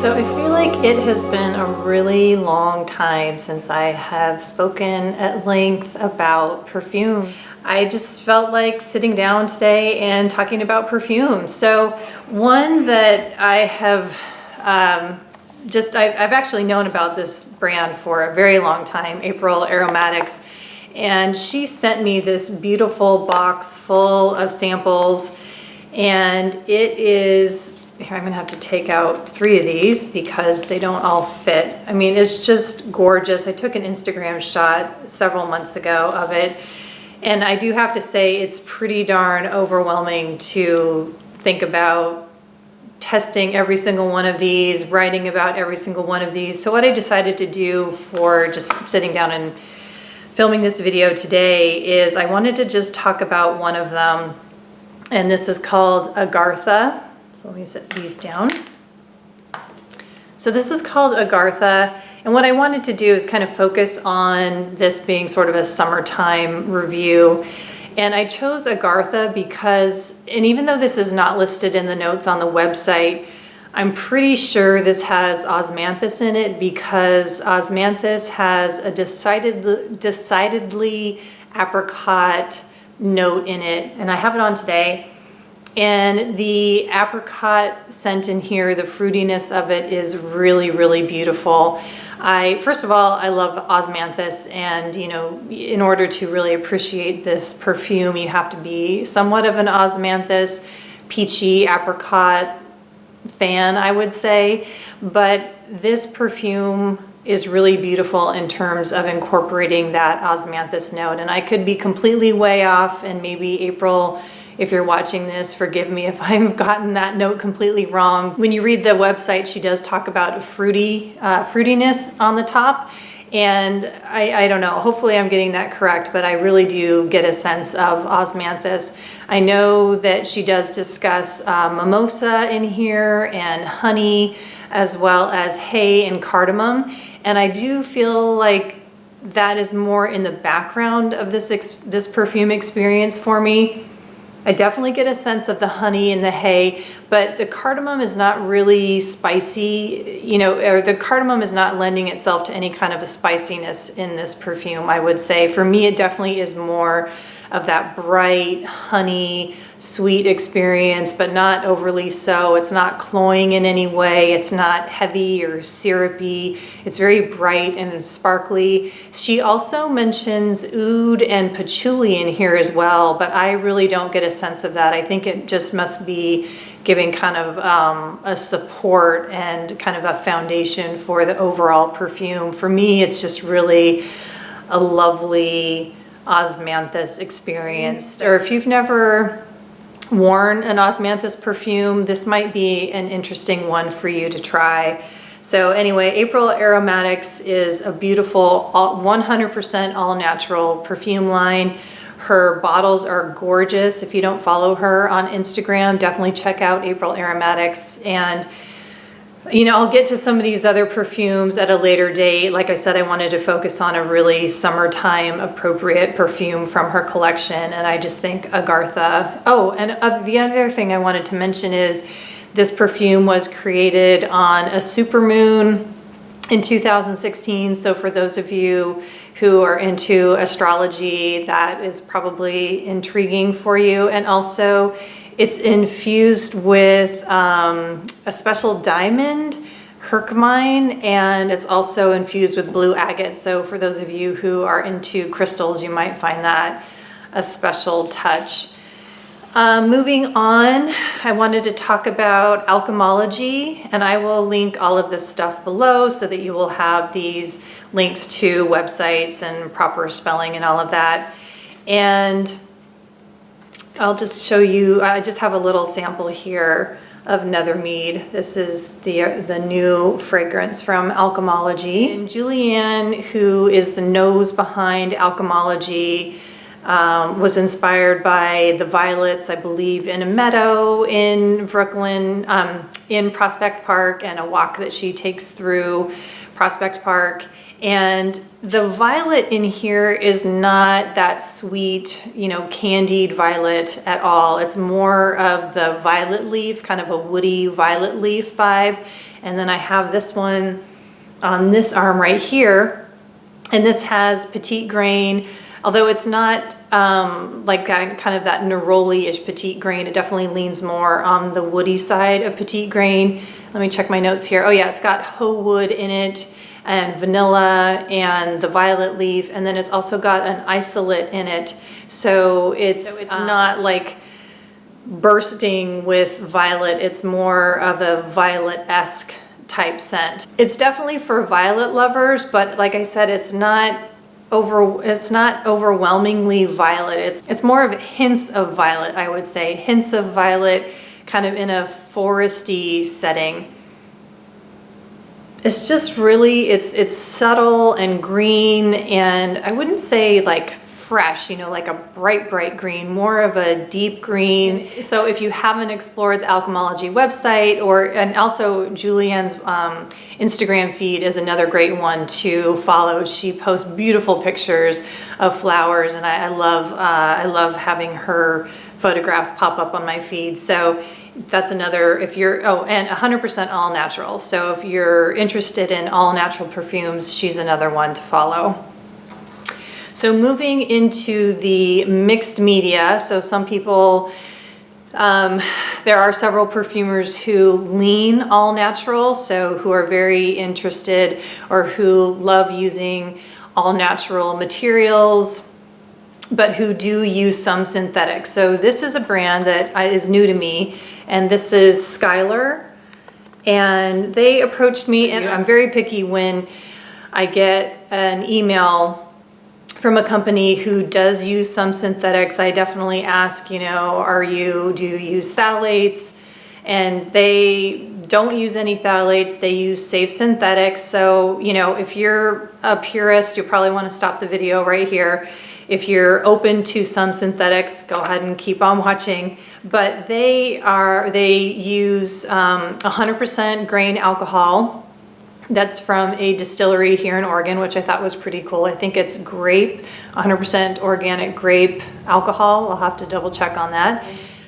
So I feel like it has been a really long time since I have spoken at length about perfume. I just felt like sitting down today and talking about perfume. So one that I have I've actually known about this brand for a very long time, April Aromatics, and she sent me this beautiful box full of samples, and it is, here, I'm gonna have to take out 3 of these because they don't all fit. I mean, it's just gorgeous. I took an Instagram shot several months ago of it, and I do have to say it's pretty darn overwhelming to think about testing every single one of these, writing about every single one of these. So what I decided to do for just sitting down and filming this video today is I wanted to just talk about one of them, and this is called Agartha. So let me set these down. So this is called Agartha, and what I wanted to do is kind of focus on this being sort of a summertime review. And I chose Agartha because, and even though this is not listed in the notes on the website, I'm pretty sure this has osmanthus in it because osmanthus has a decidedly apricot note in it, and I have it on today. And the apricot scent in here, the fruitiness of it is really, really beautiful. First of all, I love osmanthus, and you know, in order to really appreciate this perfume, you have to be somewhat of an osmanthus, peachy apricot fan, I would say. But this perfume is really beautiful in terms of incorporating that osmanthus note. And I could be completely way off, and maybe April, if you're watching this, forgive me if I've gotten that note completely wrong. When you read the website, she does talk about fruitiness on the top, and I don't know, hopefully I'm getting that correct, but I really do get a sense of osmanthus. I know that she does discuss mimosa in here, and honey, as well as hay and cardamom, and I do feel like that is more in the background of this perfume experience for me. I definitely get a sense of the honey and the hay, but the cardamom is not really spicy, you know, or the cardamom is not lending itself to any kind of a spiciness in this perfume, I would say. For me, it definitely is more of that bright, honey, sweet experience, but not overly so. It's not cloying in any way. It's not heavy or syrupy. It's very bright and sparkly. She also mentions oud and patchouli in here as well, but I really don't get a sense of that. I think it just must be giving kind of a support and kind of a foundation for the overall perfume. For me, it's just really a lovely osmanthus experience. Or if you've never worn an osmanthus perfume, this might be an interesting one for you to try. So anyway, April Aromatics is a beautiful 100% all natural perfume line. Her bottles are gorgeous. If you don't follow her on Instagram, definitely check out April Aromatics. And you know, I'll get to some of these other perfumes at a later date. Like I said, I wanted to focus on a really summertime appropriate perfume from her collection, and I just think Agartha. Oh, and the other thing I wanted to mention is this perfume was created on a supermoon in 2016. So for those of you who are into astrology, that is probably intriguing for you. And also, it's infused with a special diamond, hercamine, and it's also infused with blue agate. So for those of you who are into crystals, you might find that a special touch. Moving on, I wanted to talk about Kamala G, and I will link all of this stuff below so that you will have these links to websites and proper spelling and all of that. And I'll just show you, I just have a little sample here of Nethermead. This is the new fragrance from Kamala G. And Julianne, who is the nose behind Kamala G, was inspired by the violets, I believe, in a meadow in Brooklyn, in Prospect Park, and a walk that she takes through Prospect Park. And the violet in here is not that sweet, you know, candied violet at all. It's more of the violet leaf, kind of a woody violet leaf vibe. And then I have this one on this arm right here. And this has petite grain, although it's not like kind of that neroli-ish petite grain. It definitely leans more on the woody side of petite grain. Let me check my notes here. Oh yeah, it's got hoe wood in it, and vanilla, and the violet leaf, and then it's also got an isolate in it. So it's not like bursting with violet. It's more of a violet-esque type scent. It's definitely for violet lovers, but like I said, it's not overwhelmingly violet. It's more of hints of violet, I would say. Hints of violet, kind of in a foresty setting. It's just really, it's subtle and green, and I wouldn't say like fresh, you know, like a bright green, more of a deep green. So if you haven't explored the Kamala G website, and also Julianne's Instagram feed is another great one to follow. She posts beautiful pictures of flowers, and I love having her photographs pop up on my feed. So that's another, if you're, and 100% all natural. So if you're interested in all natural perfumes, she's another one to follow. So moving into the mixed media, so some people, there are several perfumers who lean all natural, so who are very interested or who love using all natural materials, but who do use some synthetics. So this is a brand that is new to me, and this is Skylar. And they approached me, and I'm very picky when I get an email from a company who does use some synthetics. I definitely ask, you know, do you use phthalates? And they don't use any phthalates. They use safe synthetics. So, you know, if you're a purist, you'll probably want to stop the video right here. If you're open to some synthetics, go ahead and keep on watching. But they use 100% grain alcohol. That's from a distillery here in Oregon, which I thought was pretty cool. I think it's grape, 100% organic grape alcohol. I'll have to double check on that.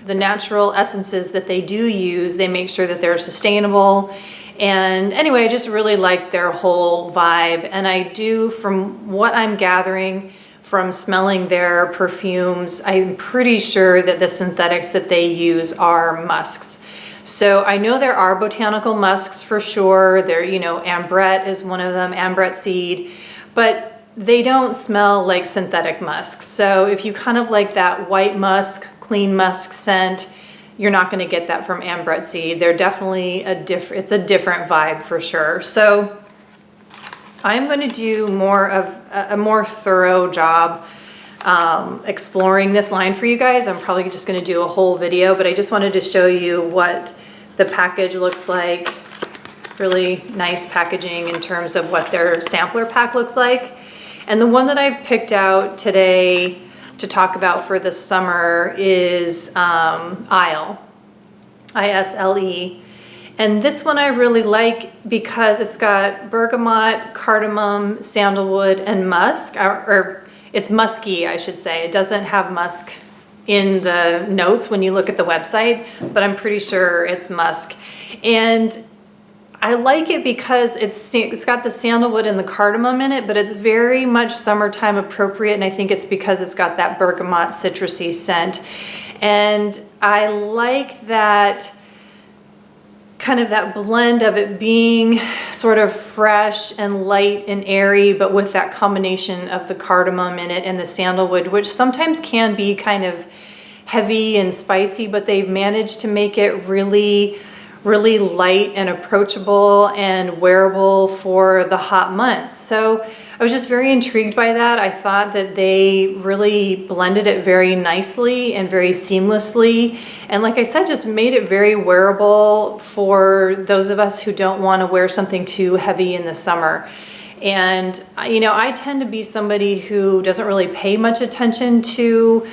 The natural essences that they do use, they make sure that they're sustainable. And anyway, I just really like their whole vibe. And I do, from what I'm gathering from smelling their perfumes, I'm pretty sure that the synthetics that they use are musks. So I know there are botanical musks for sure. There, you know, ambrette is one of them, ambrette seed, but they don't smell like synthetic musks. So if you kind of like that white musk, clean musk scent, you're not going to get that from ambrette seed. They're definitely it's a different vibe for sure. So I'm going to do a more thorough job exploring this line for you guys. I'm probably just going to do a whole video, but I just wanted to show you what the package looks like. Really nice packaging in terms of what their sampler pack looks like. And the one that I picked out today to talk about for the summer is Isle, I-S-L-E. And this one I really like because it's got bergamot, cardamom, sandalwood, and musk, or it's musky, I should say. It doesn't have musk in the notes when you look at the website, but I'm pretty sure it's musk. And I like it because it's got the sandalwood and the cardamom in it, but it's very much summertime appropriate, and I think it's because it's got that bergamot citrusy scent. And I like that kind of that blend of it being sort of fresh and light and airy, but with that combination of the cardamom in it and the sandalwood, which sometimes can be kind of heavy and spicy, but they've managed to make it really light and approachable and wearable for the hot months. So I was just very intrigued by that. I thought that they really blended it very nicely and very seamlessly. And like I said, just made it very wearable for those of us who don't want to wear something too heavy in the summer. And, you know, I tend to be somebody who doesn't really pay much attention to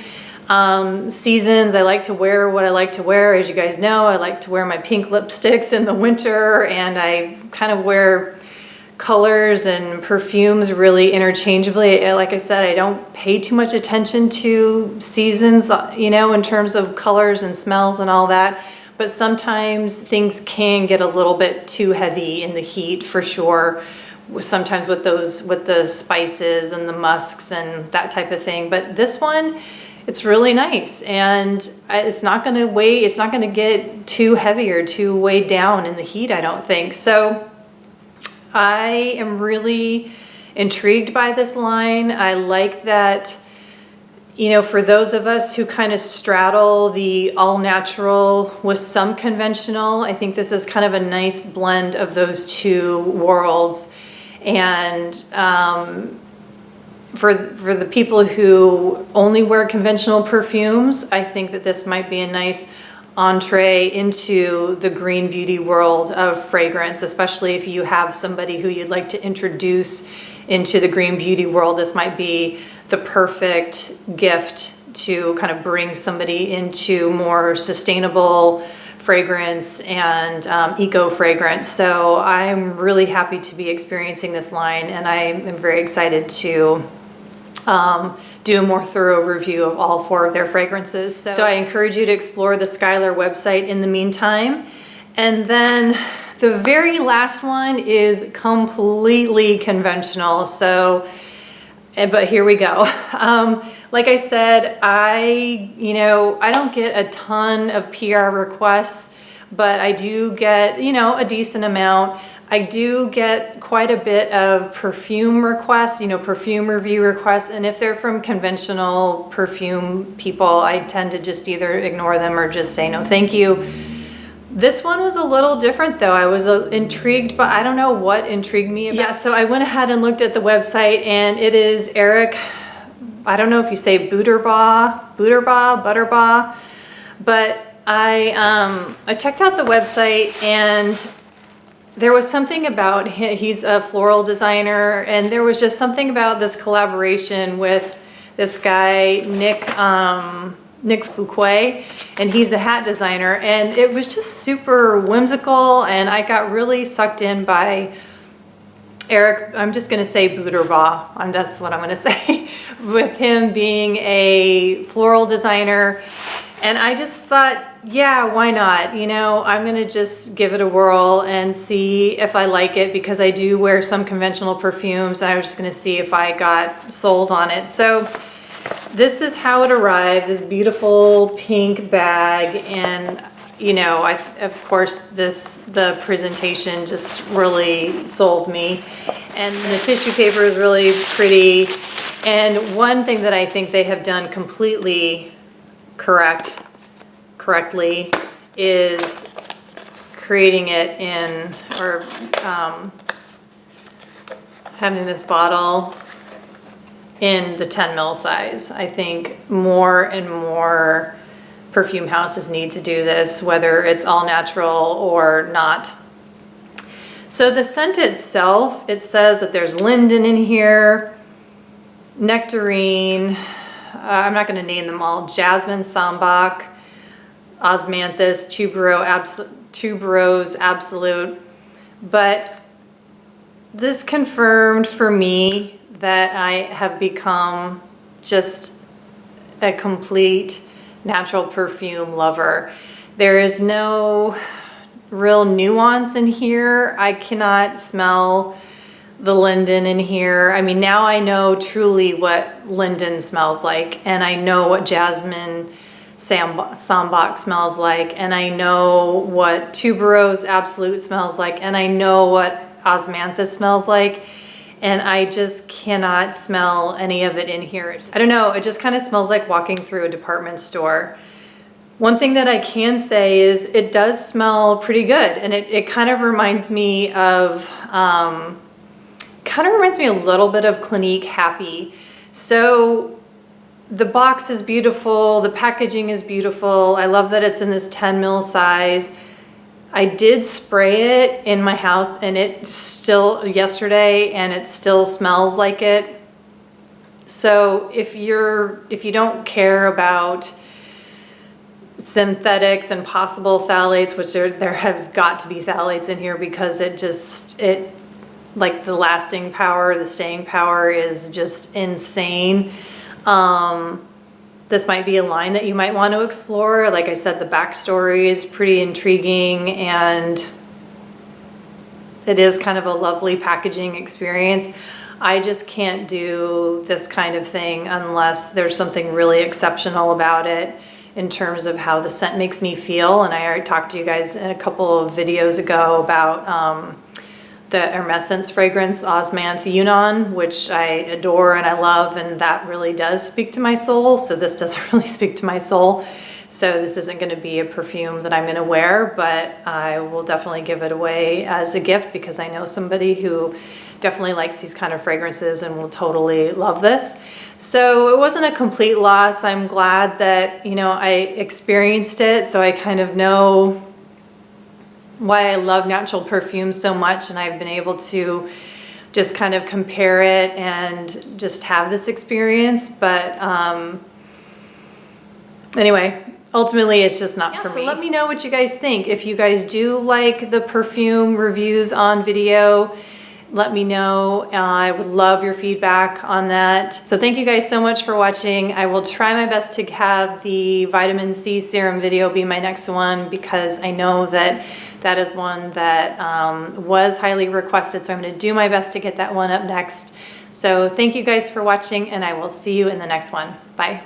seasons. I like to wear what I like to wear. As you guys know, I like to wear my pink lipsticks in the winter, and I kind of wear colors and perfumes really interchangeably. Like I said, I don't pay too much attention to seasons, you know, in terms of colors and smells and all that. but sometimes things can get a little bit too heavy in the heat for sure. Sometimes with the spices and the musks and that type of thing. But this one, it's really nice, and it's not going to weigh, it's not going to get too heavy or too weighed down in the heat, I don't think. So I am really intrigued by this line. I like that, you know, for those of us who kind of straddle the all natural with some conventional, I think this is kind of a nice blend of those two worlds. And for the people who only wear conventional perfumes, I think that this might be a nice entree into the green beauty world of fragrance, especially if you have somebody who you'd like to introduce into the green beauty world. This might be the perfect gift to kind of bring somebody into more sustainable fragrance and eco fragrance. So I'm really happy to be experiencing this line, and I am very excited to do a more thorough review of all 4 of their fragrances. So I encourage you to explore the Skylar website in the meantime. And then the very last one is completely conventional. So, but here we go. Like I said, I don't get a ton of PR requests, but I do get, a decent amount. I do get quite a bit of perfume requests, perfume review requests. And if they're from conventional perfume people, I tend to just either ignore them or just say no thank you. This one was a little different though. I was intrigued, but I don't know what intrigued me about. Yeah, so I went ahead and looked at the website, and it is Eric, I don't know if you say Butterbaugh, but I checked out the website, and there was something about him. He's a floral designer, and there was just something about this collaboration with this guy, Nick Fouquet, and he's a hat designer, and it was just super whimsical, and I got really sucked in by Eric. I'm just going to say Butterbaugh, that's what I'm going to say, with him being a floral designer. And I just thought, yeah, why not? I'm going to just give it a whirl and see if I like it, because I do wear some conventional perfumes, and I was just going to see if I got sold on it. So this is how it arrived, this beautiful pink bag. And of course the presentation just really sold me, and the tissue paper is really pretty. And one thing that I think they have done completely correctly is creating it in, or having this bottle in the 10 ml size. I think more and more perfume houses need to do this, whether it's all natural or not. So the scent itself, it says that there's linden in here, nectarine, I'm not going to name them all, jasmine, sambac, osmanthus, tuberose absolute. But this confirmed for me that I have become just a complete natural perfume lover. There is no real nuance in here. I cannot smell the linden in here. I mean, now I know truly what linden smells like, and I know what jasmine sambac smells like, and I know what tuberose absolute smells like, and I know what osmanthus smells like. And I just cannot smell any of it in here. I don't know, it just kind of smells like walking through a department store. One thing that I can say is it does smell pretty good, and it kind of reminds me of, a little bit of Clinique Happy. So the box is beautiful, the packaging is beautiful. I love that it's in this 10 ml size. I did spray it in my house, and it still, yesterday, and it still smells like it. So if you don't care about synthetics and possible phthalates, which there has got to be phthalates in here, because it like the lasting power, the staying power is just insane. this might be a line that you might want to explore. Like I said, the backstory is pretty intriguing, and it is kind of a lovely packaging experience. I just can't do this kind of thing unless there's something really exceptional about it in terms of how the scent makes me feel. And I already talked to you guys in a couple of videos ago about the Hermescence fragrance, Osmanth Yunnan, which I adore and I love, and that really does speak to my soul. So this doesn't really speak to my soul. So this isn't going to be a perfume that I'm going to wear, but I will definitely give it away as a gift because I know somebody who definitely likes these kind of fragrances and will totally love this. So it wasn't a complete loss. I'm glad that, you know, I experienced it, so I kind of know why I love natural perfumes so much, and I've been able to just kind of compare it and just have this experience. But anyway, ultimately it's just not for me. So let me know what you guys think. If you guys do like the perfume reviews on video, let me know. I would love your feedback on that. So thank you guys so much for watching. I will try my best to have the vitamin C serum video be my next one, because I know that that is one that was highly requested. So I'm going to do my best to get that one up next. So thank you guys for watching, and I will see you in the next one. Bye.